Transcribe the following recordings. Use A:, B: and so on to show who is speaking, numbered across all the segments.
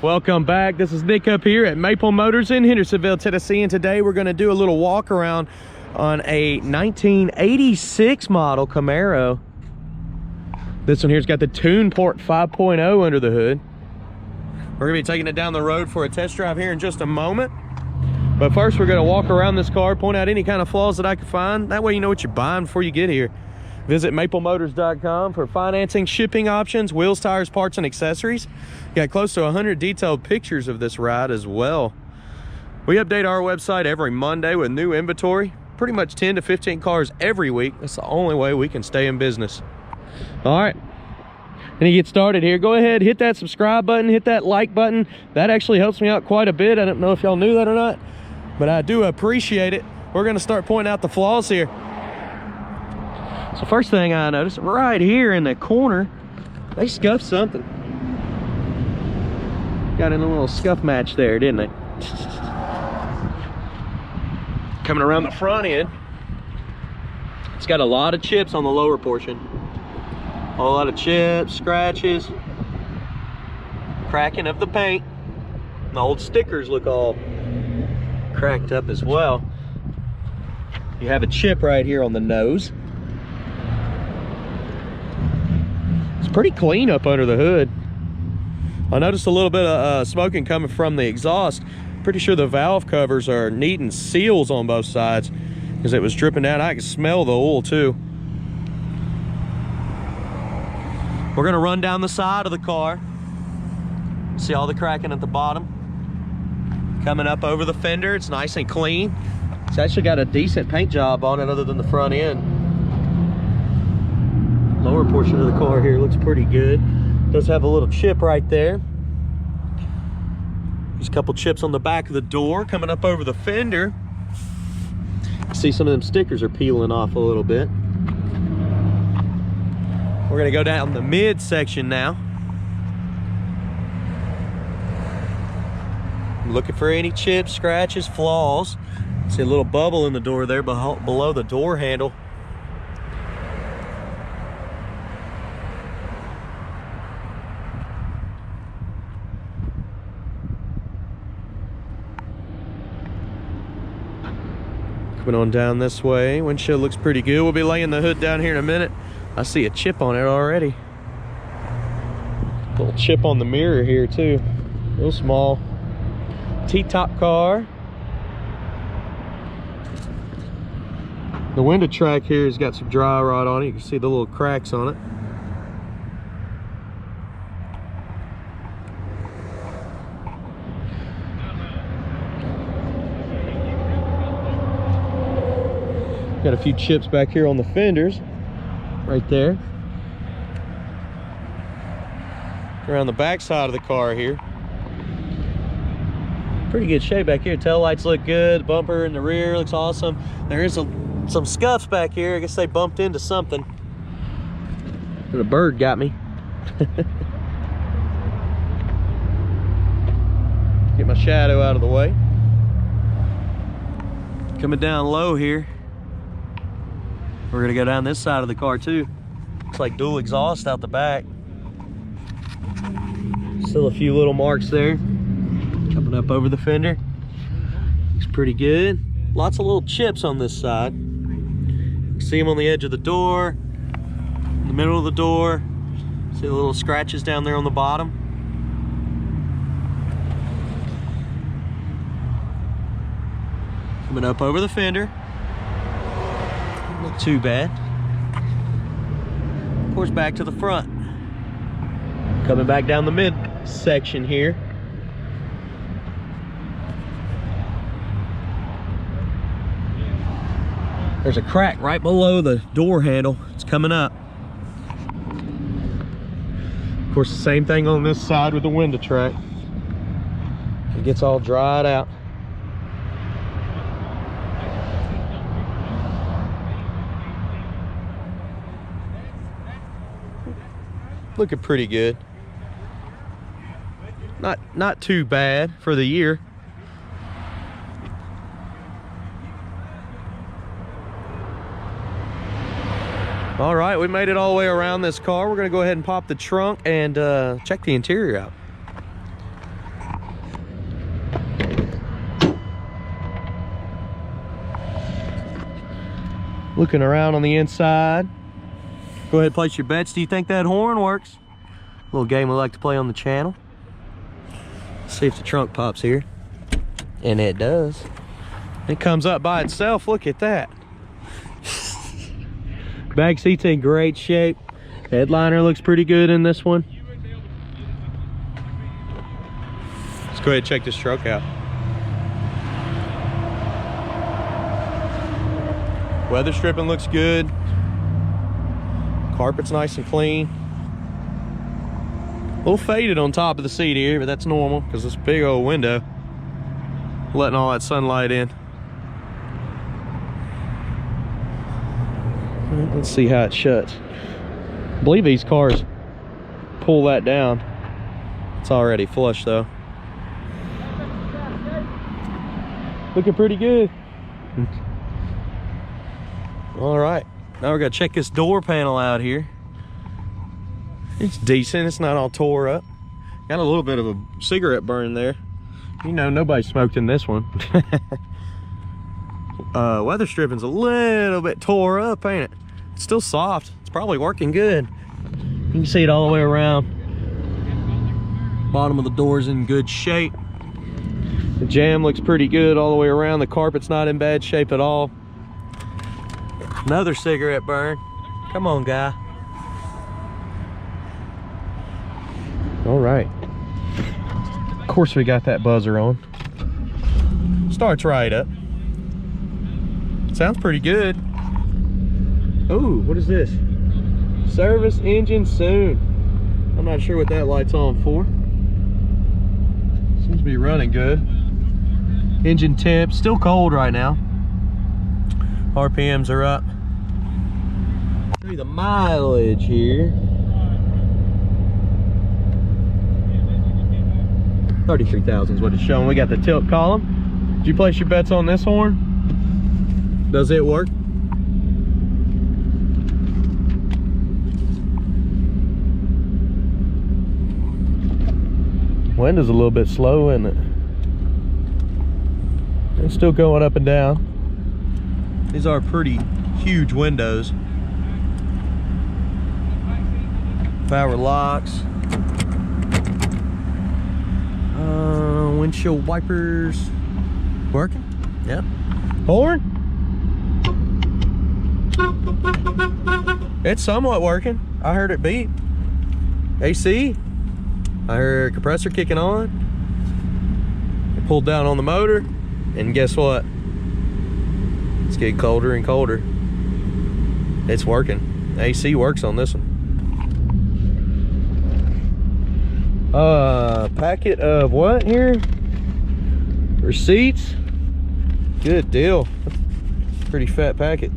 A: Welcome back. This is Nick up here at Maple Motors in Hendersonville, Tennessee, and today we're going to do a little walk around on a 1986 model Camaro. This one here's got the Tune Port 5.0 under the hood. We're going to be taking it down the road for a test drive here in just a moment. But first we're going to walk around this car, point out any kind of flaws that I can find. That way you know what you're buying before you get here. Visit maplemotors.com for financing, shipping options, wheels, tires, parts, and accessories. Got close to 100 detailed pictures of this ride as well. We update our website every Monday with new inventory. Pretty much 10 to 15 cars every week. That's the only way we can stay in business. All right, and to get started here, go ahead, hit that subscribe button, hit that like button. That actually helps me out quite a bit. I don't know if y'all knew that or not, but I do appreciate it. We're gonna start pointing out the flaws here. So first thing I noticed, right here in the corner, they scuffed something. Got in a little scuff match there, didn't they? Coming around the front end, it's got a lot of chips on the lower portion. A lot of chips, scratches, cracking of the paint. The old stickers look all cracked up as well. You have a chip right here on the nose. Pretty clean up under the hood. I noticed a little bit of smoking coming from the exhaust. Pretty sure the valve covers are neat and seals on both sides because it was dripping down. I could smell the oil too. We're gonna run down the side of the car. See all the cracking at the bottom. Coming up over the fender, it's nice and clean. It's actually got a decent paint job on it other than the front end. Lower portion of the car here looks pretty good. Does have a little chip right there. There's a couple chips on the back of the door. Coming up over the fender, see some of them stickers are peeling off a little bit. We're gonna go down the mid section now. I'm looking for any chips, scratches, flaws. See a little bubble in the door there below the door handle. Coming on down this way, windshield looks pretty good. We'll be laying the hood down here in a minute. I see a chip on it already. Little chip on the mirror here too. Real small. T-top car. The window track here has got some dry rot on it. You can see the little cracks on it. Got a few chips back here on the fenders, right there. Around the back side of the car here. Pretty good shape back here. Tail lights look good. Bumper in the rear looks awesome. There is some scuffs back here. I guess they bumped into something. And a bird got me. Get my shadow out of the way. Coming down low here. We're gonna go down this side of the car too. Looks like dual exhaust out the back. Still a few little marks there. Coming up over the fender. Looks pretty good. Lots of little chips on this side. You can see them on the edge of the door, in the middle of the door. See the little scratches down there on the bottom. Coming up over the fender. Not too bad. Of course, back to the front. Coming back down the mid section here. There's a crack right below the door handle. It's coming up. Of course, the same thing on this side with the window track. It gets all dried out. Looking pretty good. Not too bad for the year. All right, we made it all the way around this car. We're gonna go ahead and pop the trunk and check the interior out. Looking around on the inside. Go ahead and place your bets. Do you think that horn works? A little game we like to play on the channel. See if the trunk pops here. And it does. It comes up by itself. Look at that. Back seat's in great shape. Headliner looks pretty good in this one. Let's go ahead and check this truck out. Weather stripping looks good. Carpet's nice and clean. A little faded on top of the seat here, but that's normal because it's a big old window. Letting all that sunlight in. Let's see how it shuts. I believe these cars pull that down. It's already flush though. Looking pretty good. All right, now we're gonna check this door panel out here. It's decent, it's not all tore up. Got a little bit of a cigarette burn there. You know, nobody smoked in this one. Weather stripping's a little bit tore up, ain't it? It's still soft. It's probably working good. You can see it all the way around. Bottom of the door's in good shape. The jam looks pretty good all the way around. The carpet's not in bad shape at all. Another cigarette burn. Come on, guy. All right. Of course we got that buzzer on. Starts right up. Sounds pretty good. Oh, what is this? Service engine soon. I'm not sure what that light's on for. Seems to be running good. Engine temp, still cold right now. RPMs are up. Show you the mileage here. 33,000 is what it's showing. We got the tilt column. Did you place your bets on this horn? Does it work? Wind is a little bit slow, isn't it? It's still going up and down. These are pretty huge windows. Power locks. Windshield wipers working. Yep. Horn. It's somewhat working. I heard it beep. AC. I heard a compressor kicking on. It pulled down on the motor, and guess what? It's getting colder and colder. It's working. AC works on this one. Packet of what here? Receipts. Good deal. Pretty fat packet.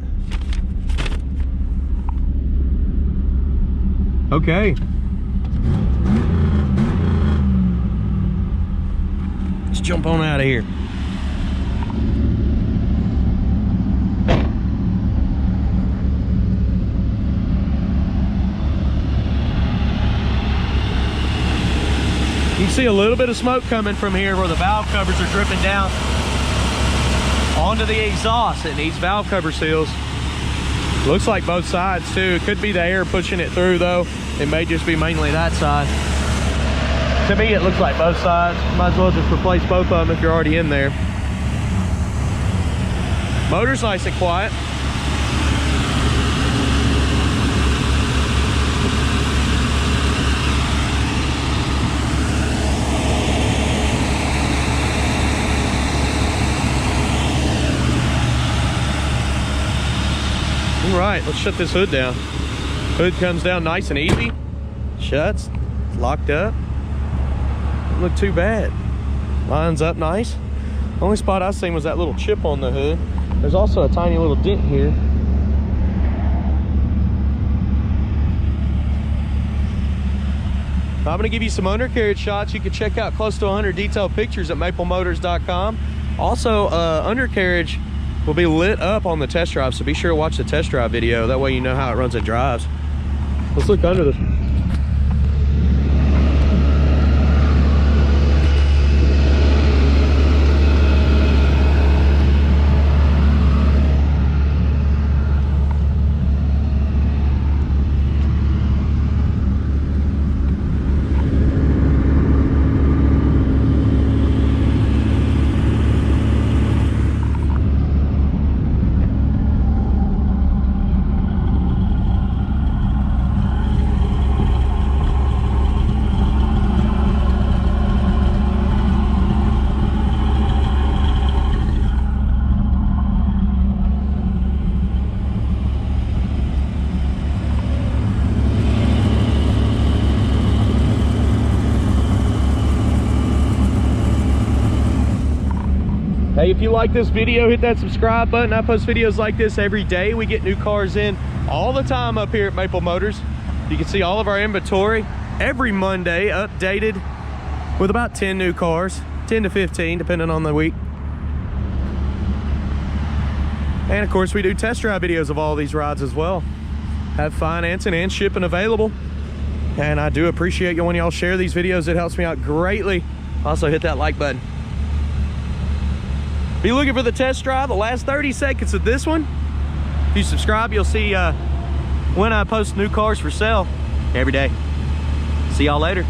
A: Okay. Let's jump on out of here. You can see a little bit of smoke coming from here where the valve covers are dripping down onto the exhaust. It needs valve cover seals. Looks like both sides too. It could be the air pushing it through though. It may just be mainly that side. To me, it looks like both sides. Might as well just replace both of them if you're already in there. Motor's nice and quiet. All right, let's shut this hood down. Hood comes down nice and easy. Shuts, locked up. Doesn't look too bad. Lines up nice. Only spot I seen was that little chip on the hood. There's also a tiny little dent here. I'm gonna give you some undercarriage shots. You can check out close to 100 detailed pictures at maplemotors.com. Also, undercarriage will be lit up on the test drive, so be sure to watch the test drive video. That way you know how it runs and drives. Let's look under this. if you like this video, hit that subscribe button. I post videos like this every day. We get new cars in all the time up here at Maple Motors. You can see all of our inventory every Monday, updated with about 10 new cars, 10 to 15, depending on the week. And of course, we do test drive videos of all these rides as well. Have financing and shipping available. And I do appreciate you when y'all share these videos. It helps me out greatly. Also, hit that like button. Be looking for the test drive, the last 30 seconds of this one. If you subscribe, you'll see when I post new cars for sale every day. See y'all later.